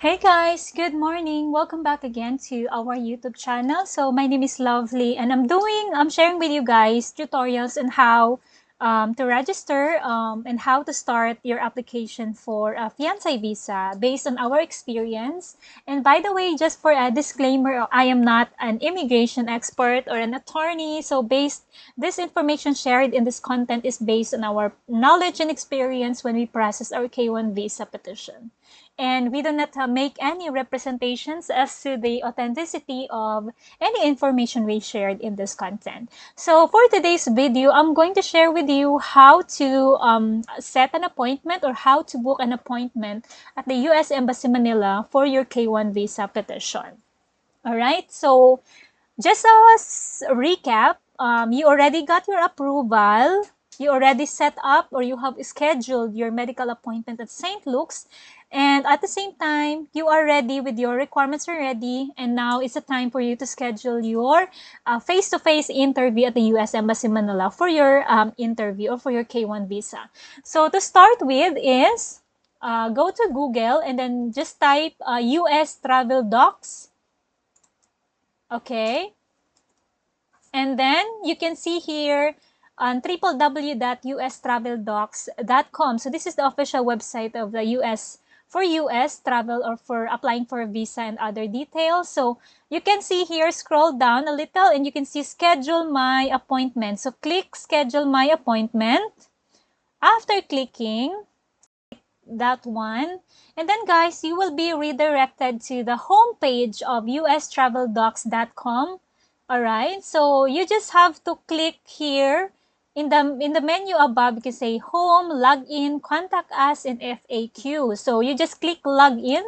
Hey guys, good morning. Welcome back again to our YouTube channel. So my name is Lovely and I'm sharing with you guys tutorials on how to register and how to start your application for a Fiancé Visa based on our experience. And by the way, just for a disclaimer, I am not an immigration expert or an attorney. So this information shared in this content is based on our knowledge and experience when we process our K-1 visa petition. And we do not make any representations as to the authenticity of any information we shared in this content. So for today's video, I'm going to share with you how to set an appointment or how to book an appointment at the U.S. Embassy Manila for your K-1 visa petition. All right, so just as a recap, you already got your approval, you already set up or you have scheduled your medical appointment at St. Luke's, and at the same time, you are ready with your requirements are ready, and now it's a time for you to schedule your face-to-face interview at the U.S. Embassy Manila for your interview or for your K-1 visa. So to start with is, go to Google and then just type USTRAVELDOCS. Okay. And then you can see here on www.ustraveldocs.com. So this is the official website of the US for US travel or for applying for a visa and other details. So you can see here, scroll down a little and you can see schedule my appointment. So click schedule my appointment. After clicking that one, and then guys, you will be redirected to the home page of ustraveldocs.com. All right, so you just have to click here in the menu above. You can say home, login, contact us, and FAQ. So you just click login.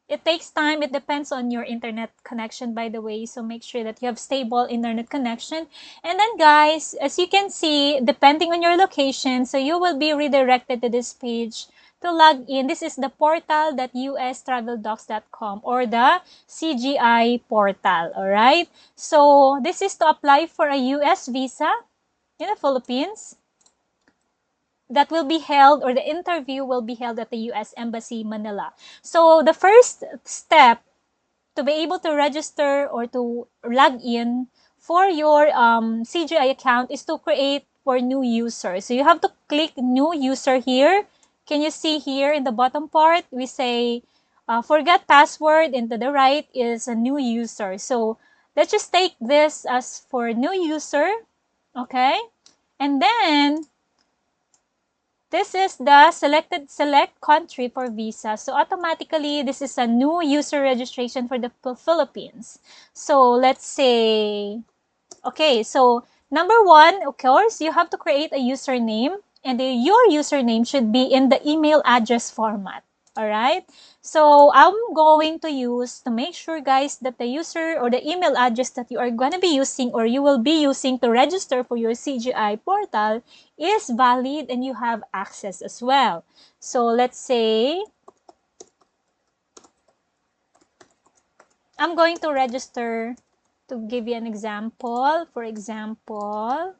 It takes time. It depends on your internet connection, by the way. So make sure that you have stable internet connection. And then guys, as you can see, depending on your location, so you will be redirected to this page to log in. This is the portal.ustraveldocs.com or the CGI portal. All right. So this is to apply for a US visa in the Philippines that will be held, or the interview will be held at the U.S. Embassy Manila. So the first step to be able to register or to log in for your CGI account is to create for new user. So you have to click new user here. Can you see here in the bottom part, we say forget password, and to the right is a new user. So let's just take this as for new user, okay? And then this is the select country for visa. So automatically, this is a new user registration for the Philippines. So let's say, okay, so number one, of course, you have to create a username, and your username should be in the email address format. All right. So I'm going to use, to make sure guys that the user or the email address that you are going to be using or you will be using to register for your CGI portal is valid and you have access as well. So let's say I'm going to register, to give you an example. For example,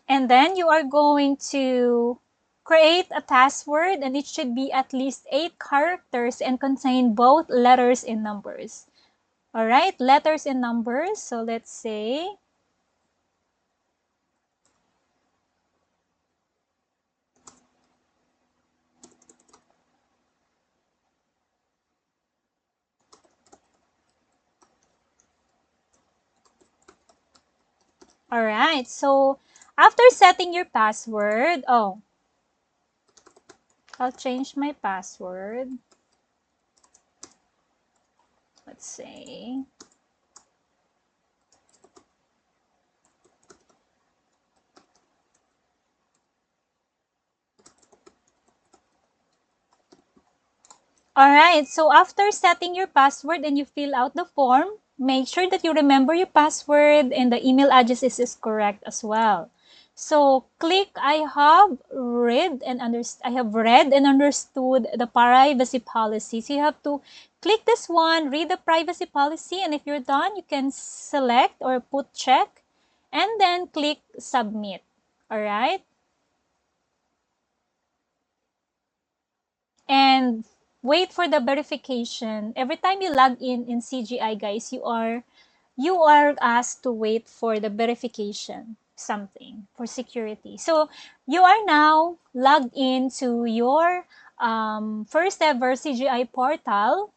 and then you are going to create a password, and it should be at least 8 characters and contain both letters and numbers. All right, letters and numbers. So let's say, all right, so after setting your password, oh, I'll change my password. Let's say, all right, so after setting your password and you fill out the form, make sure that you remember your password and the email address is correct as well. So click I have read and understood the privacy policy. So you have to click this one, read the privacy policy, and if you're done, you can select or put check, and then click submit. All right? And wait for the verification. Every time you log in CGI, guys, you are asked to wait for the verification something for security. So you are now logged into your first ever CGI portal.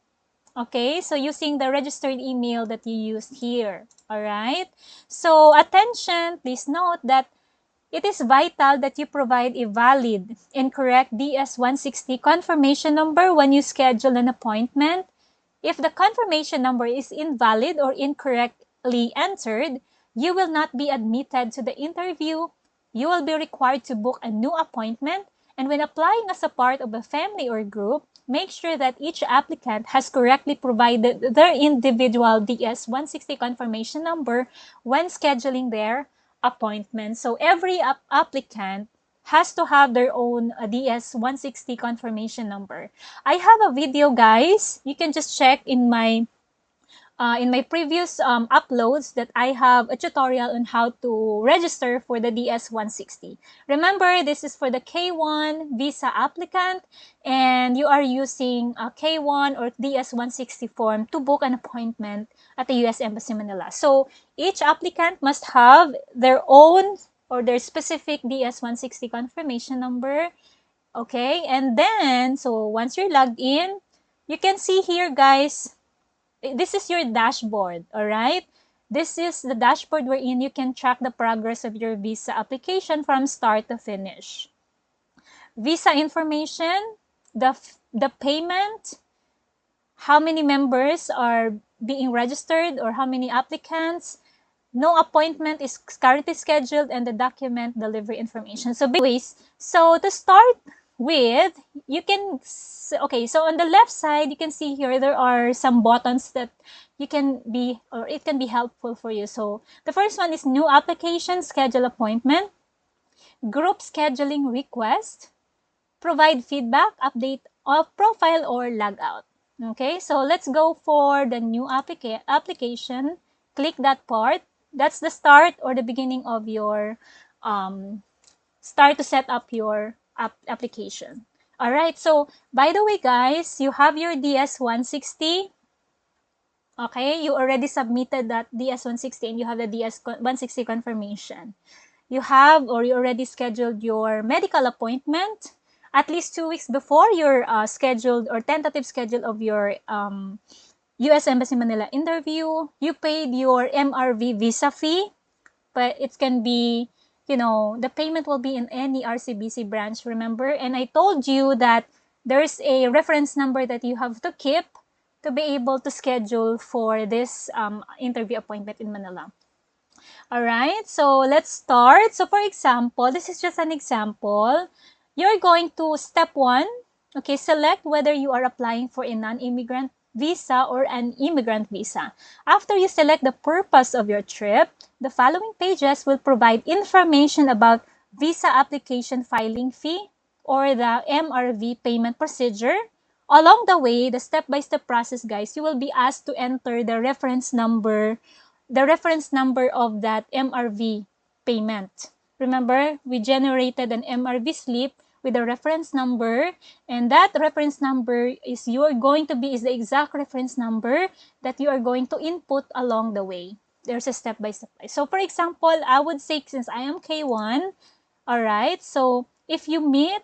Okay, so using the registered email that you used here. All right. So attention, please note that it is vital that you provide a valid and correct DS-160 confirmation number when you schedule an appointment. If the confirmation number is invalid or incorrectly entered, you will not be admitted to the interview. You will be required to book a new appointment. And when applying as a part of a family or group, make sure that each applicant has correctly provided their individual DS-160 confirmation number when scheduling their appointment. So every applicant has to have their own DS-160 confirmation number. I have a video, guys. You can just check in my previous uploads that I have a tutorial on how to register for the DS-160. Remember, this is for the K1 visa applicant, and you are using a K1 or DS-160 form to book an appointment at the U.S. Embassy Manila. So each applicant must have their own or their specific DS-160 confirmation number. Okay, and then, so once you're logged in, you can see here, guys, this is your dashboard, all right? This is the dashboard wherein you can track the progress of your visa application from start to finish. Visa information, the payment, how many members are being registered or how many applicants, no appointment is currently scheduled, and the document delivery information. So anyways, so to start with, you can, okay, so on the left side, you can see here, there are some buttons that you can be, or it can be helpful for you. So the first one is new application, schedule appointment, group scheduling request, provide feedback, update of profile, or log out. Okay, so let's go for the new application. Click that part. That's the start or the beginning of your start to set up your application. All right, so by the way, guys, you have your DS-160. Okay, you already submitted that DS-160 and you have the DS-160 confirmation. You have or you already scheduled your medical appointment at least 2 weeks before your scheduled or tentative schedule of your U.S. Embassy Manila interview. You paid your MRV visa fee, but it can be, you know, the payment will be in any RCBC branch, remember? And I told you that there's a reference number that you have to keep to be able to schedule for this interview appointment in Manila. All right, so let's start. So for example, this is just an example. You're going to step 1, okay, select whether you are applying for a non-immigrant visa or an immigrant visa. After you select the purpose of your trip, the following pages will provide information about visa application filing fee or the MRV payment procedure. Along the way, the step-by-step process, guys, you will be asked to enter the reference number of that MRV payment. Remember, we generated an MRV slip with a reference number, and that reference number is the exact reference number that you are going to input along the way. There's a step-by-step. So for example, I would say, since I am K1, all right, so if you meet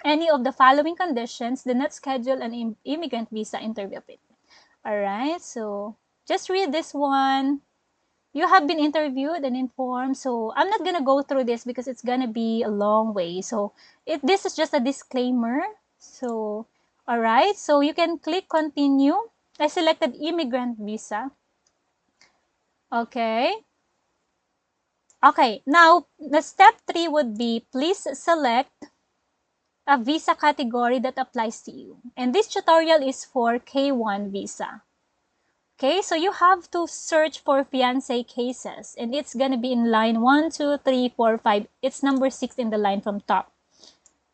any of the following conditions, do not schedule an immigrant visa interview appointment. All right, so just read this one. You have been interviewed and informed. So I'm not going to go through this because it's going to be a long way. So this is just a disclaimer. So, all right. So you can click continue. I selected immigrant visa. Okay. Okay. Now, the step 3 would be, please select a visa category that applies to you. And this tutorial is for K1 visa. Okay, so you have to search for fiancé cases, and it's gonna be in line 1, 2, 3, 4, 5. It's number 6 in the line from top.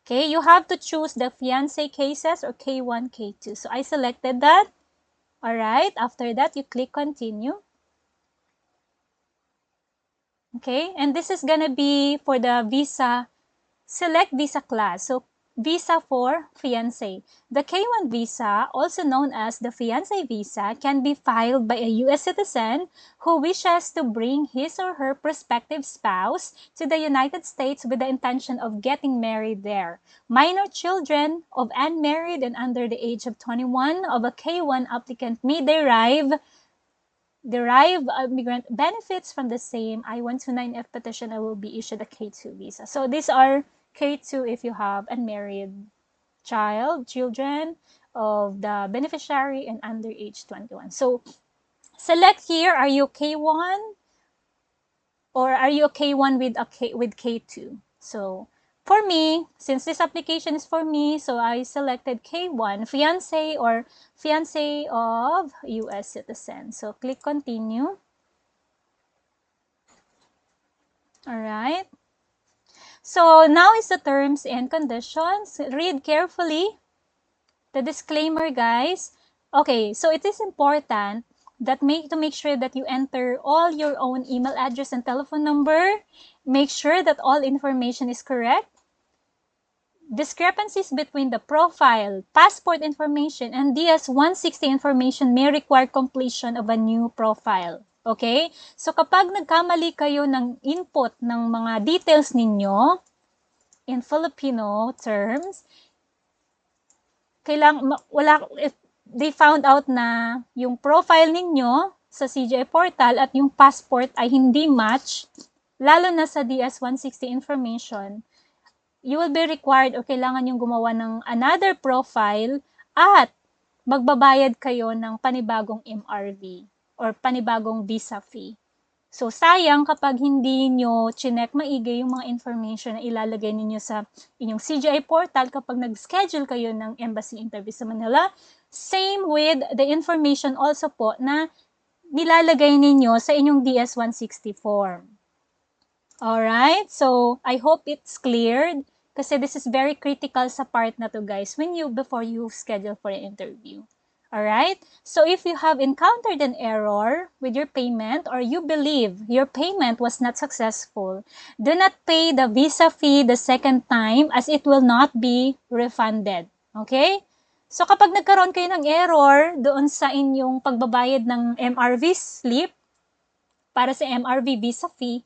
Okay, you have to choose the fiancé cases or K1, K2. So I selected that. Alright, after that, you click continue. Okay, and this is gonna be for the visa, select visa class. So, visa for fiancé. The K-1 visa, also known as the Fiancé Visa, can be filed by a U.S. citizen who wishes to bring his or her prospective spouse to the United States with the intention of getting married there. Minor children of unmarried and under the age of 21 of a K-1 applicant may derive immigrant benefits from the same I-129F petition and will be issued a K2 visa. So these are K2 if you have unmarried children of the beneficiary and under age 21. So select here, are you K1 or are you K1 with K2? So for me, since this application is for me, so I selected K1, fiancé or fiancé of US citizen. So click continue. All right. So now is the terms and conditions. Read carefully the disclaimer, guys. Okay, so it is important that to make sure that you enter all your own email address and telephone number. Make sure that all information is correct. Discrepancies between the profile, passport information, and DS-160 information may require completion of a new profile. Okay? So kapag nagkamali kayo ng input ng mga details ninyo in Filipino terms, if they found out na yung profile ninyo sa CGI portal at yung passport ay hindi match, lalo na sa DS-160 information, you will be required o kailangan yung gumawa ng another profile at magbabayad kayo ng panibagong MRV or panibagong visa fee. So, sayang kapag hindi nyo chinek maigi yung mga information na ilalagay ninyo sa inyong CGI portal kapag nag-schedule kayo ng embassy interview sa Manila. Same with the information also po na nilalagay ninyo sa inyong DS-160 form. Alright, so I hope it's cleared kasi this is very critical sa part na to, guys, before you schedule for an interview. Alright, so if you have encountered an error with your payment or you believe your payment was not successful, do not pay the visa fee the second time as it will not be refunded. Okay? So kapag nagkaroon kayo ng error doon sa inyong pagbabayad ng MRV slip para sa MRV visa fee,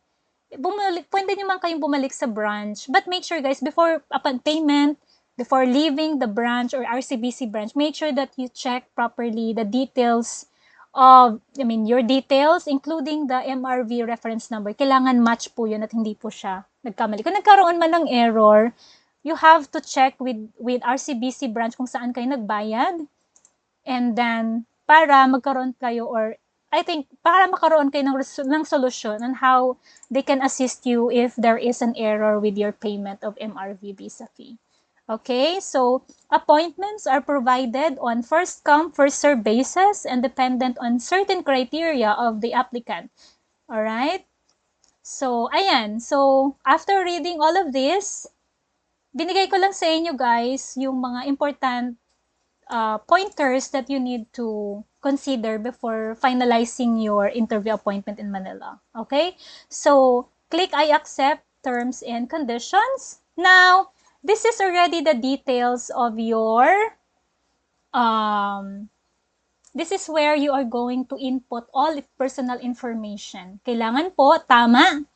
pwede naman kayong bumalik sa branch. But make sure, guys, upon payment, before leaving the branch or RCBC branch, make sure that you check properly the details your details, including the MRV reference number. Kailangan match po yun at hindi po siya nagkamali. Kung nagkaroon man ng error, you have to check with RCBC branch kung saan kayo nagbayad. And then, para magkaroon kayo para makaroon kayo ng solusyon on how they can assist you if there is an error with your payment of MRV visa fee. Okay, so appointments are provided on first-come, first-served basis and dependent on certain criteria of the applicant. Alright? So, ayan. So, after reading all of this, binigay ko lang sa inyo, guys, yung mga important pointers that you need to consider before finalizing your interview appointment in Manila. Okay? So, click I accept terms and conditions. Now, this is already the details of your, this is where you are going to input all personal information. Kailangan po, tama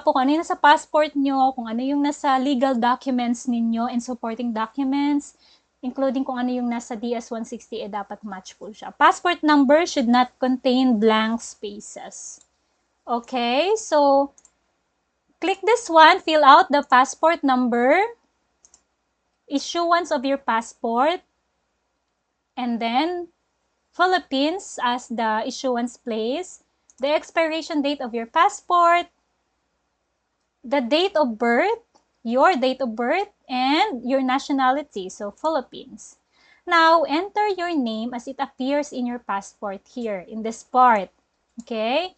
po kung ano yung nasa passport nyo, kung ano yung nasa legal documents ninyo and supporting documents, including kung ano yung nasa DS-160, dapat match po siya. Passport number should not contain blank spaces. Okay, so click this one, fill out the passport number, issuance of your passport, and then Philippines as the issuance place, the expiration date of your passport, the date of birth, your date of birth, and your nationality, so Philippines. Now, enter your name as it appears in your passport here, in this part. Okay?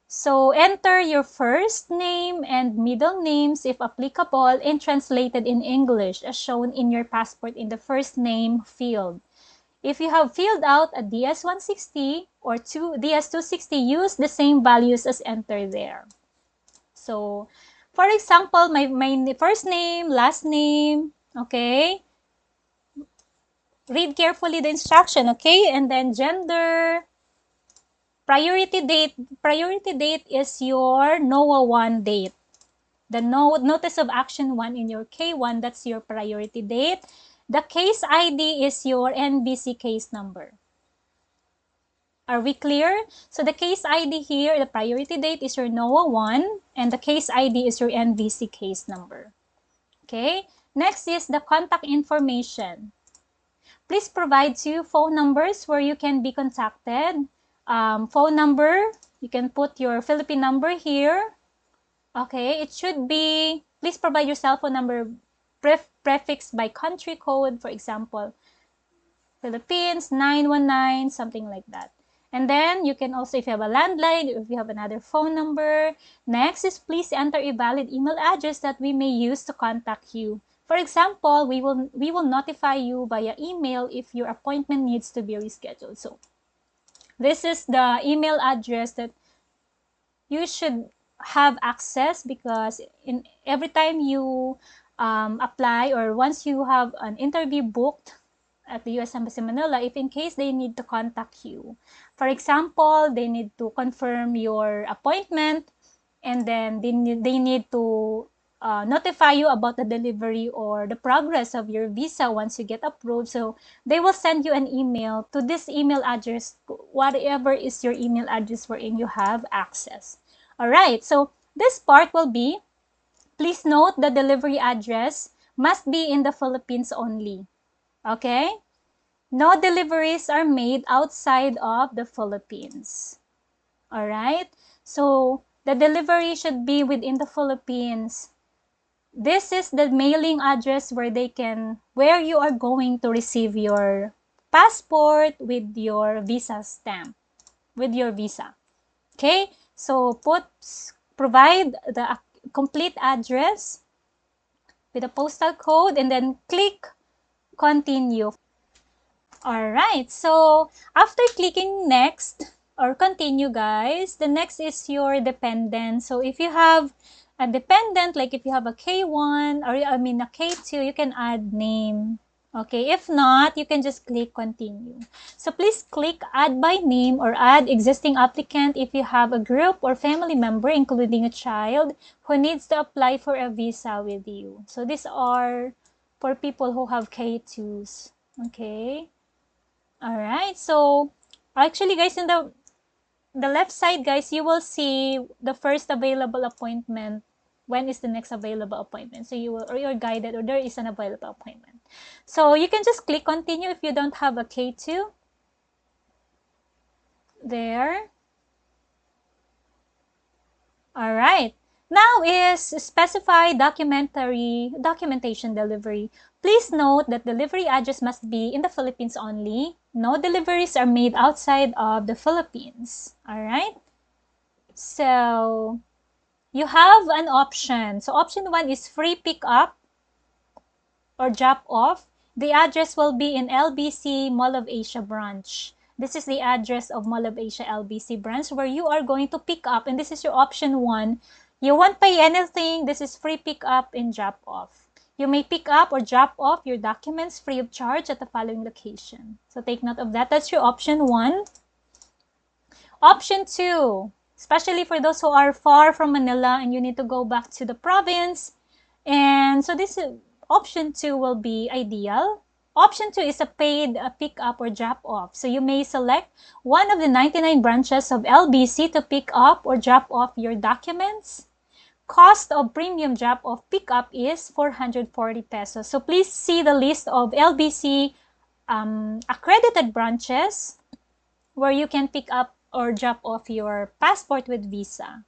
So, enter your first name and middle names, if applicable, and translated in English, as shown in your passport in the first name field. If you have filled out a DS-160 or DS-260, use the same values as entered there. So, for example, my first name, last name, okay? Read carefully the instruction, okay? And then gender, priority date is your NOAA 1 date. The Notice of Action 1 in your K1, that's your priority date. The case ID is your NBC case number. Are we clear? So the case ID here, the priority date is your NOAA 1, and the case ID is your NBC case number. Okay? Next is the contact information. Please provide 2 phone numbers where you can be contacted. Phone number, you can put your Philippine number here. Okay, it should be, please provide your cell phone number prefixed by country code, for example, Philippines 919, something like that. And then you can also, if you have a landline, if you have another phone number. Next is please enter a valid email address that we may use to contact you. For example, we will notify you via email if your appointment needs to be rescheduled. So this is the email address that you should have access, because in every time you apply, or once you have an interview booked at the U.S. Embassy Manila, if in case they need to contact you, for example, they need to confirm your appointment, and then they need to notify you about the delivery or the progress of your visa once you get approved. So they will send you an email to this email address, whatever is your email address wherein you have access. All right, so this part will be, please note the delivery address must be in the Philippines only. Okay? No deliveries are made outside of the Philippines. All right? So the delivery should be within the Philippines. This is the mailing address where you are going to receive your passport with your visa stamp, with your visa. Okay? So provide the complete address with a postal code, and then click continue. Alright, so after clicking next or continue, guys, the next is your dependent. So if you have a dependent, like if you have a K1 or a K2, you can add name. Okay, if not, you can just click continue. So please click add by name or add existing applicant if you have a group or family member, including a child, who needs to apply for a visa with you. So these are for people who have K2s. Okay. Alright, so actually, guys, in the left side, guys, you will see the first available appointment. When is the next available appointment? So you're guided, or there is an available appointment. So you can just click continue if you don't have a K2. There. Alright. Now is specify documentation delivery. Please note that delivery address must be in the Philippines only. No deliveries are made outside of the Philippines. Alright? So, you have an option. So, option 1 is free pickup or drop off. The address will be in LBC Mall of Asia branch. This is the address of Mall of Asia LBC branch where you are going to pick up, and this is your option 1. You won't pay anything. This is free pickup and drop off. You may pick up or drop off your documents free of charge at the following location. So take note of that. That's your option 1. Option 2, especially for those who are far from Manila and you need to go back to the province. And so this is, option 2 will be ideal. Option 2 is a paid pick up or drop off. So you may select one of the 99 branches of LBC to pick up or drop off your documents. Cost of premium drop-off pickup is 440 pesos. So please see the list of LBC accredited branches where you can pick up or drop off your passport with visa.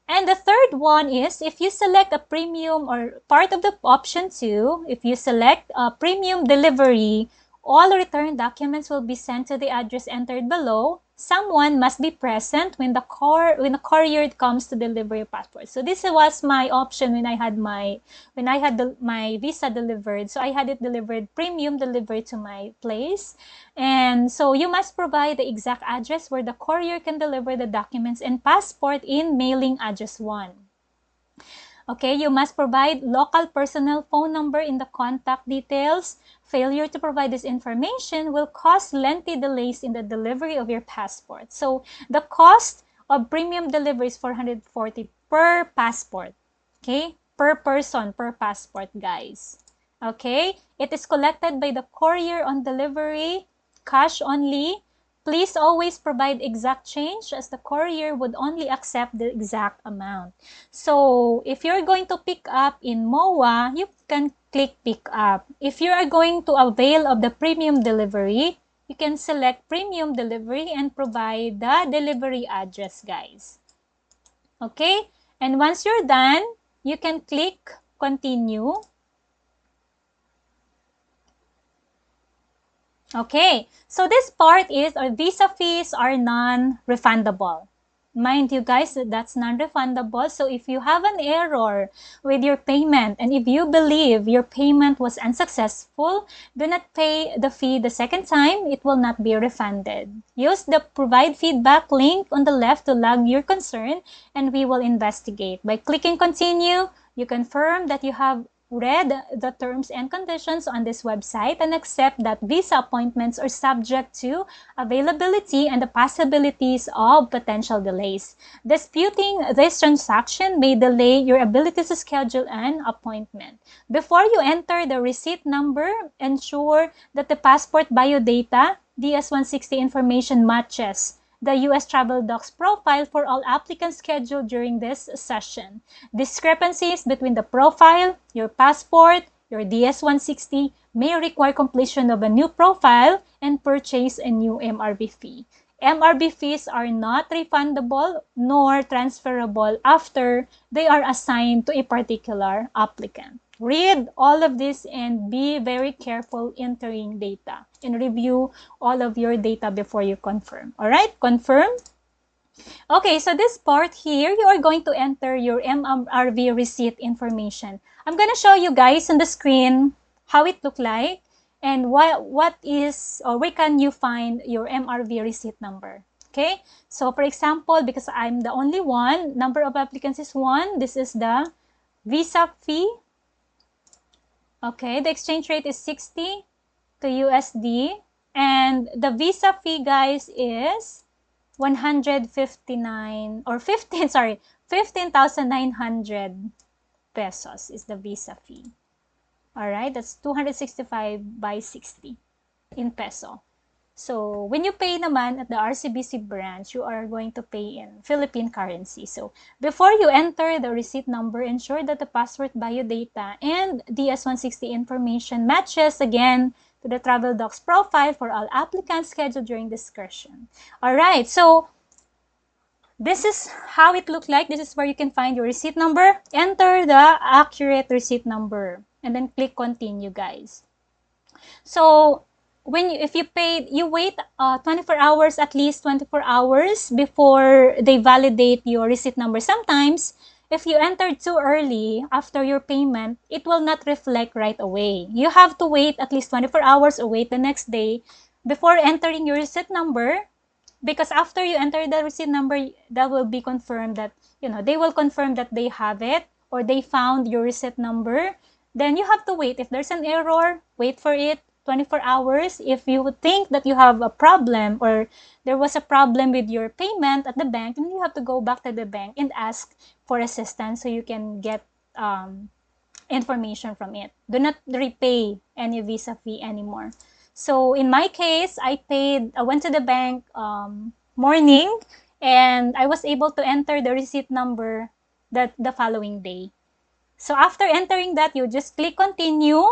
And the third one is, if you select a premium, or part of the option 2, if you select a premium delivery, all return documents will be sent to the address entered below. someone must be present when the courier comes to deliver your passport. So this was my option when I had my my visa delivered. So I had it delivered, premium delivered to my place. And so you must provide the exact address where the courier can deliver the documents and passport in mailing address 1. Okay, you must provide local personal phone number in the contact details. Failure to provide this information will cause lengthy delays in the delivery of your passport. So the cost of premium delivery is 440 per passport. Okay, per person, per passport, guys. Okay, it is collected by the courier on delivery, cash only. Please always provide exact change as the courier would only accept the exact amount. So if you're going to pick up in MOA, you can click pick up. If you are going to avail of the premium delivery, you can select premium delivery and provide the delivery address, guys. Okay? And once you're done, you can click continue. Okay, so this part is our visa fees are non-refundable. Mind you guys, that's non-refundable. So if you have an error with your payment and if you believe your payment was unsuccessful, do not pay the fee the second time. It will not be refunded. Use the provide feedback link on the left to log your concern and we will investigate. By clicking continue, you confirm that you have read the terms and conditions on this website and accept that visa appointments are subject to availability and the possibilities of potential delays. Disputing this transaction may delay your ability to schedule an appointment. Before you enter the receipt number, ensure that the passport biodata DS-160 information matches the USTRAVELDOCS profile for all applicants scheduled during this session. Discrepancies between the profile, your passport, your DS-160 may require completion of a new profile and purchase a new MRB fee. MRB fees are not refundable nor transferable after they are assigned to a particular applicant. Read all of this and be very careful entering data and review all of your data before you confirm. All right, confirm. Okay, so this part here, you are going to enter your MRV receipt information. I'm going to show you guys on the screen how it look like and what is or where can you find your MRV receipt number. Okay, so for example, because I'm the only one, number of applicants is 1. This is the visa fee. Okay, the exchange rate is 60 to USD. And the visa fee, guys, is 159 or 15, sorry, 15,900 pesos is the visa fee. All right, that's 265 by 60 in peso. So when you pay naman at the RCBC branch, you are going to pay in Philippine currency. So before you enter the receipt number, ensure that the passport biodata and DS-160 information matches again to the TravelDocs profile for all applicants scheduled during discussion. All right, so this is how it looked like. This is where you can find your receipt number. Enter the accurate receipt number and then click continue, guys. So if you paid, you wait 24 hours, at least 24 hours before they validate your receipt number. Sometimes, if you entered too early after your payment, it will not reflect right away. You have to wait at least 24 hours or wait the next day before entering your receipt number, because after you enter the receipt number, that will be confirmed that, they will confirm that they have it or they found your receipt number. Then you have to wait. If there's an error, wait for it 24 hours. If you would think that you have a problem or there was a problem with your payment at the bank, then you have to go back to the bank and ask for assistance so you can get information from it. Do not repay any visa fee anymore. So in my case, I went to the bank morning and I was able to enter the receipt number the following day. So after entering that, you just click continue.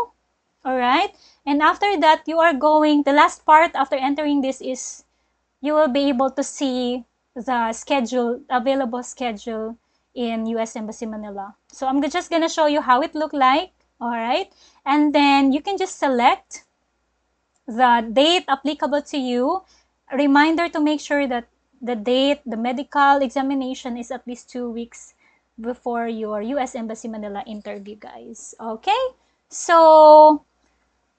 All right. And after that, you are the last part after entering this is you will be able to see the available schedule in US Embassy Manila. So I'm just going to show you how it looked like. All right. And then you can just select the date applicable to you. A reminder to make sure that the date, the medical examination is at least 2 weeks before your US Embassy Manila interview, guys. Okay? So,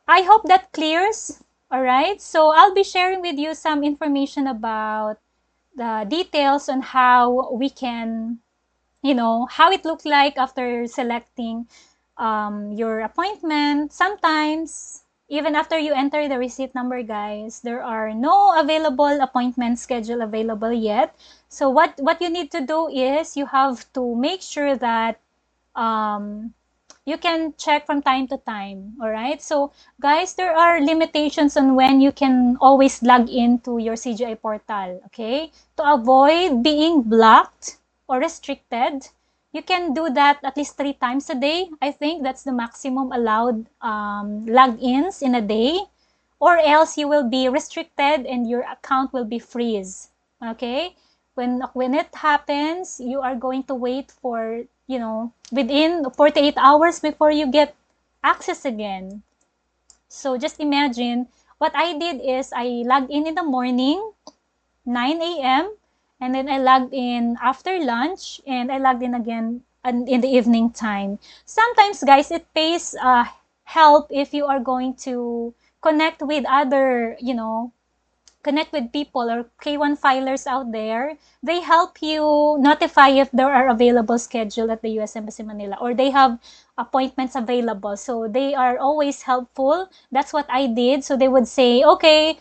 I hope that clears. All right? So, I'll be sharing with you some information about the details on how we can, how it looks like after selecting your appointment. Sometimes, even after you enter the receipt number, guys, there are no available appointment schedule available yet. So what you need to do is you have to make sure that um, you can check from time to time. All right. So guys, there are limitations on when you can always log into your CGI portal. Okay. To avoid being blocked or restricted, you can do that at least 3 times a day. I think that's the maximum allowed logins in a day, or else you will be restricted and your account will be freeze. Okay? When it happens, you are going to wait for, within 48 hours before you get access again. So just imagine, what I did is I logged in the morning, 9 a.m., and then I logged in after lunch, and I logged in again in the evening time. Sometimes, guys, it pays help if you are going to connect with other, connect with people or K1 filers out there. They help you notify if there are available schedule at the US Embassy Manila, or they have appointments available. So they are always helpful. That's what I did. So they would say, okay,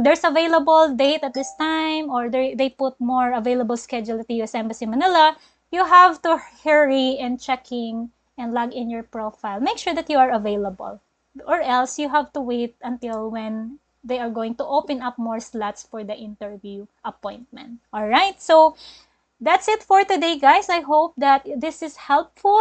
there's available date at this time, or they put more available schedule at the US Embassy Manila. You have to hurry and checking and log in your profile. Make sure that you are available, or else you have to wait until when they are going to open up more slots for the interview appointment. All right, so that's it for today, guys. I hope that this is helpful.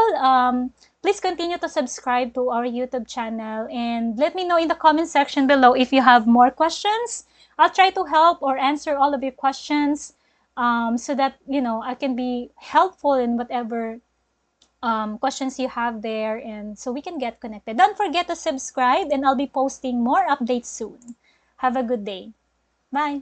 Please continue to subscribe to our YouTube channel, and let me know in the comment section below if you have more questions. I'll try to help or answer all of your questions, so that I can be helpful in whatever questions you have there, and so we can get connected. Don't forget to subscribe, and I'll be posting more updates soon. Have a good day. Bye.